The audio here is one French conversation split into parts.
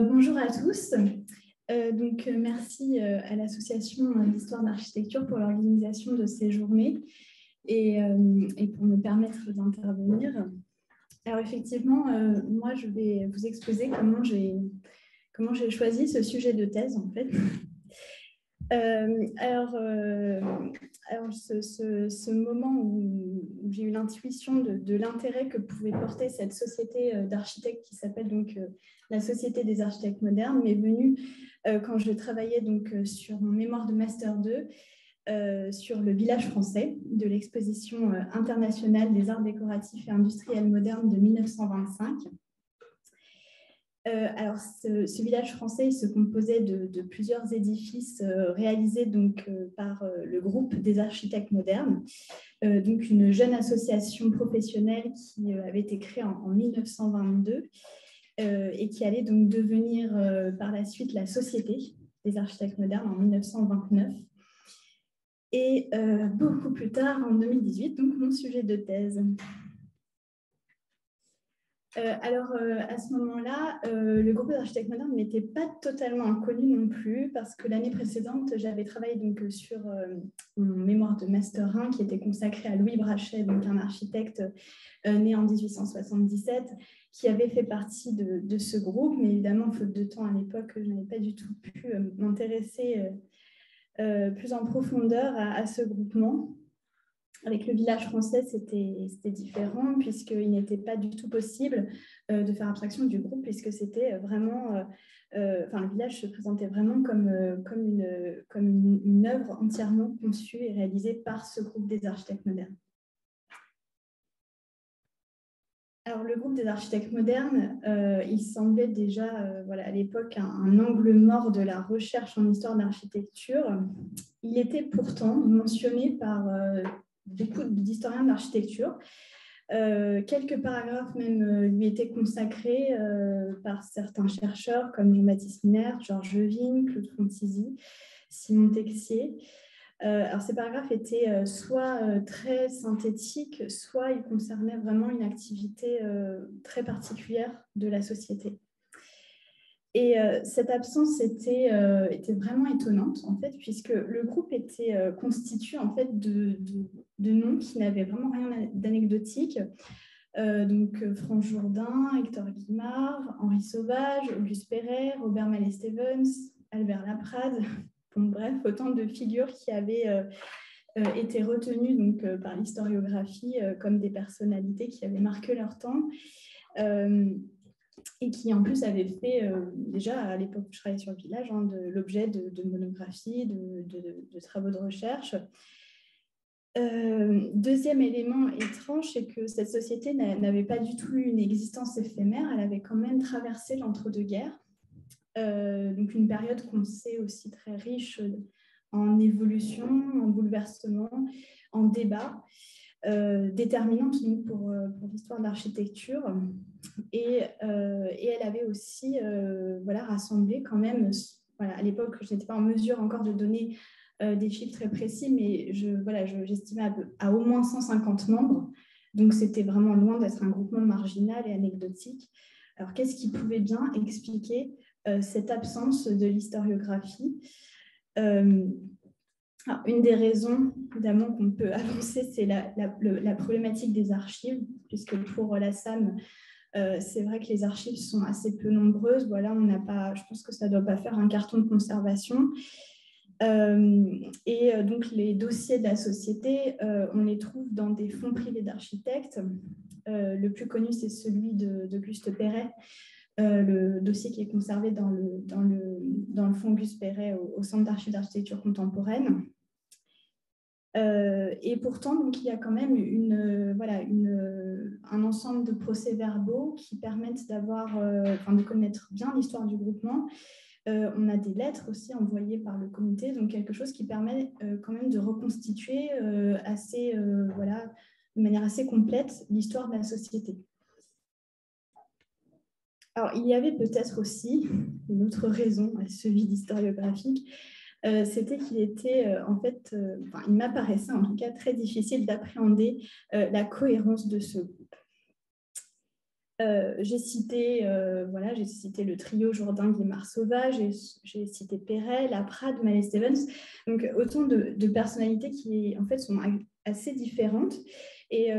Bonjour à tous. Merci à l'Association d'Histoire d'Architecture pour l'organisation de ces journées et pour me permettre d'intervenir. Alors effectivement, moi je vais vous exposer comment j'ai choisi ce sujet de thèse en fait. Ce moment où j'ai eu l'intuition de l'intérêt que pouvait porter cette société d'architectes qui s'appelle donc la Société des architectes modernes m'est venu quand je travaillais donc sur mon mémoire de Master 2 sur le village français de l'exposition internationale des arts décoratifs et industriels modernes de 1925. Ce village français il se composait de plusieurs édifices réalisés donc, par le groupe des architectes modernes, donc une jeune association professionnelle qui avait été créée en 1922 et qui allait donc devenir par la suite la Société des architectes modernes en 1929. Et beaucoup plus tard, en 2018, donc mon sujet de thèse. À ce moment-là, le groupe des architectes modernes n'était pas totalement inconnu non plus parce que l'année précédente, j'avais travaillé donc, sur mon mémoire de Master 1 qui était consacré à Louis Brachet, donc un architecte né en 1877 qui avait fait partie de ce groupe. Mais évidemment, faute de temps à l'époque, je n'avais pas du tout pu m'intéresser plus en profondeur à ce groupement. Avec le village français, c'était différent puisqu'il n'était pas du tout possible de faire abstraction du groupe puisque c'était vraiment, le village se présentait vraiment comme une œuvre entièrement conçue et réalisée par ce groupe des architectes modernes. Alors, le groupe des architectes modernes, il semblait déjà à l'époque un angle mort de la recherche en histoire d'architecture. Il était pourtant mentionné par beaucoup d'historiens de l'architecture. Quelques paragraphes même lui étaient consacrés par certains chercheurs comme Jean-Baptiste Minnaert, Georges Vigne, Claude Frontizy, Simon Texier. Alors ces paragraphes étaient soit très synthétiques, soit ils concernaient vraiment une activité très particulière de la société. Et cette absence était vraiment étonnante, en fait, puisque le groupe était constitué en fait, de noms qui n'avaient vraiment rien d'anecdotique. Franck Jourdain, Hector Guimard, Henri Sauvage, Auguste Perret, Robert Mallet-Stevens, Albert Laprade. Bon, bref, autant de figures qui avaient été retenues donc, par l'historiographie comme des personnalités qui avaient marqué leur temps. Et qui en plus avait fait, déjà à l'époque où je travaillais sur le village, l'objet de monographies, de travaux de recherche. Deuxième élément étrange, c'est que cette société n'avait pas du tout eu une existence éphémère, elle avait quand même traversé l'entre-deux-guerres, donc une période qu'on sait aussi très riche en évolution, en bouleversement, en débat. Déterminante donc, pour l'histoire de l'architecture. Et elle avait aussi rassemblé quand même, à l'époque, je n'étais pas en mesure encore de donner des chiffres très précis, mais j'estimais à au moins 150 membres. Donc, c'était vraiment loin d'être un groupement marginal et anecdotique. Alors, qu'est-ce qui pouvait bien expliquer cette absence de l'historiographie une des raisons, évidemment, qu'on peut avancer, c'est la problématique des archives, puisque pour la SAM, c'est vrai que les archives sont assez peu nombreuses. Voilà, je pense que ça ne doit pas faire un carton de conservation. Donc, les dossiers de la société, on les trouve dans des fonds privés d'architectes. Le plus connu, c'est celui d'Auguste Perret, le dossier qui est conservé dans le fonds Auguste Perret au Centre d'archives d'architecture contemporaine. Et pourtant, donc, il y a quand même un ensemble de procès-verbaux qui permettent de connaître bien l'histoire du groupement. On a des lettres aussi envoyées par le comité, donc quelque chose qui permet quand même de reconstituer de manière assez complète l'histoire de la société. Alors, il y avait peut-être aussi une autre raison à ce vide historiographique, c'était qu'il était, il m'apparaissait en tout cas très difficile d'appréhender la cohérence de ce groupe. J'ai cité le trio Jourdain-Guimard-Sauvage, j'ai cité Perret, Laprade, Mallet Stevens, donc autant de personnalités qui en fait sont assez différentes et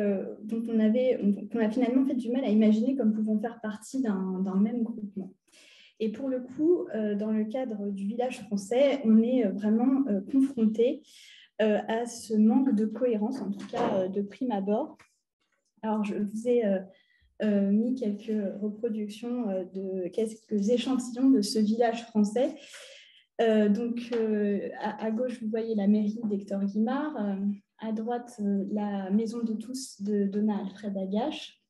dont on a finalement fait du mal à imaginer comme pouvant faire partie d'un même groupement. Et pour le coup, dans le cadre du village français, on est vraiment confronté à ce manque de cohérence, en tout cas de prime abord. Alors, je vous ai mis quelques reproductions de quelques échantillons de ce village français. À gauche, vous voyez la mairie d'Hector Guimard, à droite, la maison de tous de Donat Alfred Agache,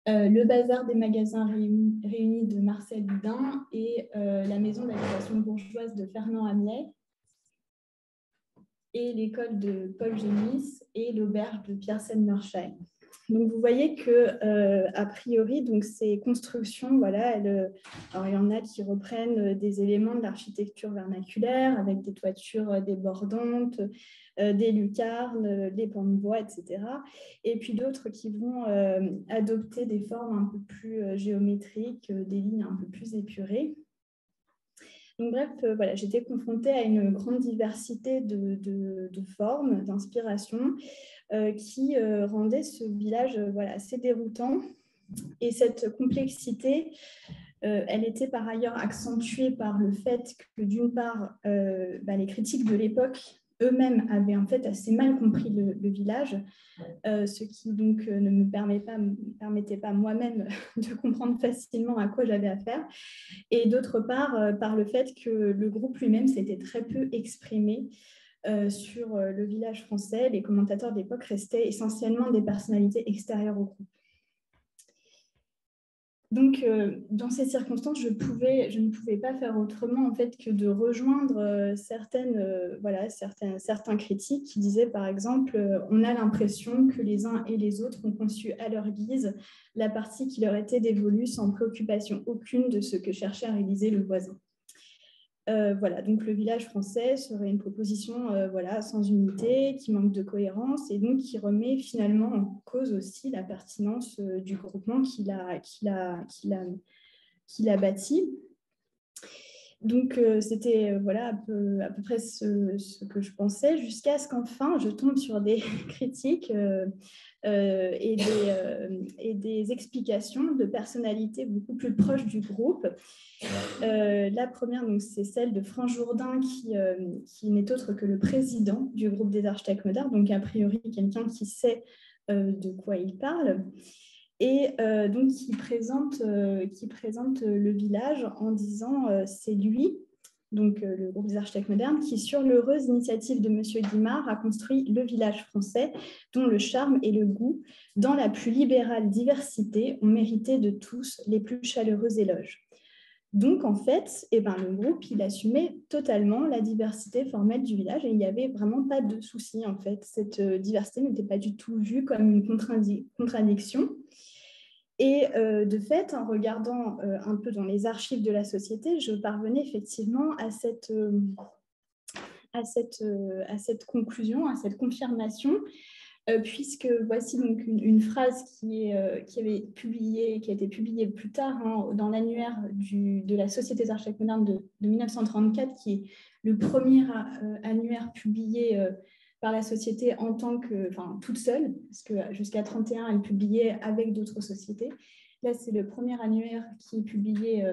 le bazar des magasins réunis de Marcel Houdin et la maison d'habitation bourgeoise de Fernand Hamlet, et l'école de Paul Génis et l'auberge de Pierre Selmersheim. Donc, vous voyez que, a priori, donc, ces constructions, voilà, alors, il y en a qui reprennent des éléments de l'architecture vernaculaire avec des toitures débordantes, des lucarnes, des pans de bois, etc. Et puis d'autres qui vont adopter des formes un peu plus géométriques, des lignes un peu plus épurées. Donc, bref, voilà, j'étais confrontée à une grande diversité de formes, d'inspiration, qui rendait ce village voilà, assez déroutant. Et cette complexité, elle était par ailleurs accentuée par le fait que, d'une part, les critiques de l'époque eux-mêmes avaient en fait assez mal compris le village, ce qui donc ne me permettait pas moi-même de comprendre facilement à quoi j'avais affaire. Et d'autre part, par le fait que le groupe lui-même s'était très peu exprimé sur le village français. Les commentateurs de l'époque restaient essentiellement des personnalités extérieures au groupe. Donc, dans ces circonstances, je ne pouvais pas faire autrement en fait, que de rejoindre certains critiques qui disaient, par exemple, on a l'impression que les uns et les autres ont conçu à leur guise la partie qui leur était dévolue sans préoccupation aucune de ce que cherchait à réaliser le voisin. Voilà, donc le village français serait une proposition sans unité, qui manque de cohérence et donc qui remet finalement en cause aussi la pertinence du groupement qu'il a bâti. Donc, c'était à peu près ce que je pensais, jusqu'à ce qu'enfin, je tombe sur des critiques et des explications de personnalités beaucoup plus proches du groupe. La première, c'est celle de Franz Jourdain, qui n'est autre que le président du groupe des architectes modernes, donc a priori quelqu'un qui sait de quoi il parle. Et donc, qui présente le village en disant c'est lui, donc le groupe des architectes modernes, qui, sur l'heureuse initiative de M. Guimard, a construit le village français, dont le charme et le goût, dans la plus libérale diversité, ont mérité de tous les plus chaleureux éloges. Donc, en fait, le groupe, il assumait totalement la diversité formelle du village et il n'y avait vraiment pas de souci, en fait. Cette diversité n'était pas du tout vue comme une contradiction. Et de fait, en regardant un peu dans les archives de la société, je parvenais effectivement à cette conclusion, à cette confirmation, puisque voici donc une phrase qui a été publiée plus tard dans l'annuaire de la Société des architectes modernes de 1934, qui est le premier annuaire publié par la société en tant que, toute seule, parce que jusqu'à 1931, elle publiait avec d'autres sociétés. Là, c'est le premier annuaire qui est publié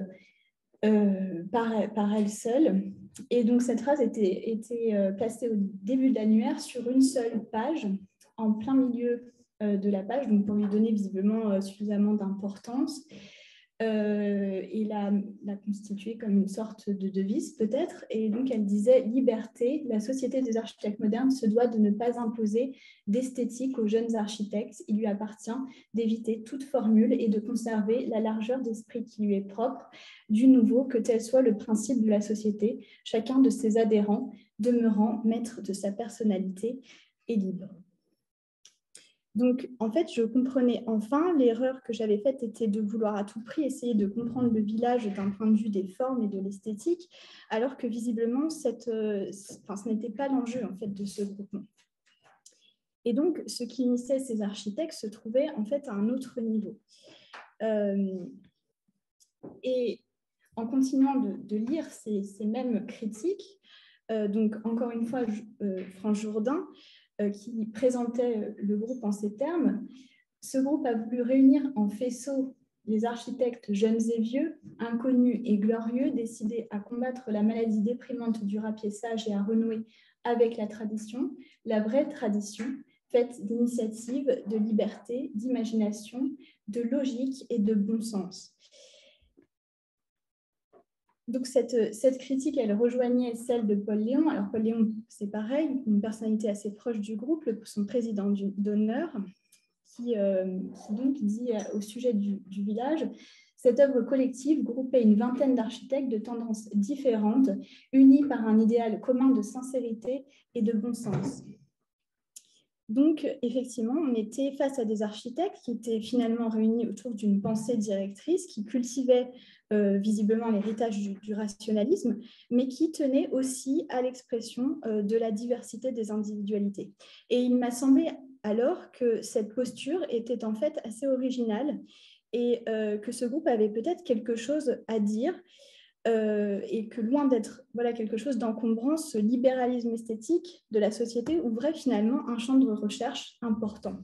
par elle seule. Et donc, cette phrase était placée au début de l'annuaire sur une seule page, en plein milieu de la page, donc pour lui donner visiblement suffisamment d'importance. Et la constituer comme une sorte de devise peut-être, et donc elle disait « Liberté, la Société des architectes modernes se doit de ne pas imposer d'esthétique aux jeunes architectes, il lui appartient d'éviter toute formule et de conserver la largeur d'esprit qui lui est propre, du nouveau que tel soit le principe de la société, chacun de ses adhérents demeurant maître de sa personnalité et libre ». Donc, en fait, je comprenais enfin, l'erreur que j'avais faite était de vouloir à tout prix essayer de comprendre le village d'un point de vue des formes et de l'esthétique, alors que visiblement, ce n'était pas l'enjeu en fait, de ce groupement. Et donc, ce qui initiait ces architectes se trouvait en fait à un autre niveau. Et en continuant de lire ces mêmes critiques, donc encore une fois, Franck Jourdain, qui présentait le groupe en ces termes, ce groupe a voulu réunir en faisceau les architectes jeunes et vieux, inconnus et glorieux, décidés à combattre la maladie déprimante du rapiessage et à renouer avec la tradition, la vraie tradition, faite d'initiatives, de liberté, d'imagination, de logique et de bon sens. Donc cette critique, elle rejoignait celle de Paul Léon. Alors Paul Léon, c'est pareil, une personnalité assez proche du groupe, son président d'honneur, qui donc dit au sujet du village: cette œuvre collective groupait une vingtaine d'architectes de tendances différentes, unis par un idéal commun de sincérité et de bon sens. Donc, effectivement, on était face à des architectes qui étaient finalement réunis autour d'une pensée directrice, qui cultivait visiblement l'héritage du rationalisme, mais qui tenait aussi à l'expression de la diversité des individualités. Et il m'a semblé alors que cette posture était en fait assez originale et que ce groupe avait peut-être quelque chose à dire, et que loin d'être quelque chose d'encombrant, ce libéralisme esthétique de la société ouvrait finalement un champ de recherche important.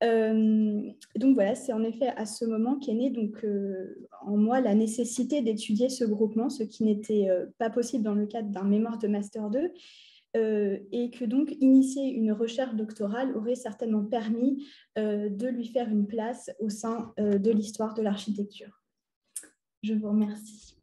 Donc voilà, c'est en effet à ce moment qu'est née en moi la nécessité d'étudier ce groupement, ce qui n'était pas possible dans le cadre d'un mémoire de Master 2, et que donc initier une recherche doctorale aurait certainement permis de lui faire une place au sein de l'histoire de l'architecture. Je vous remercie.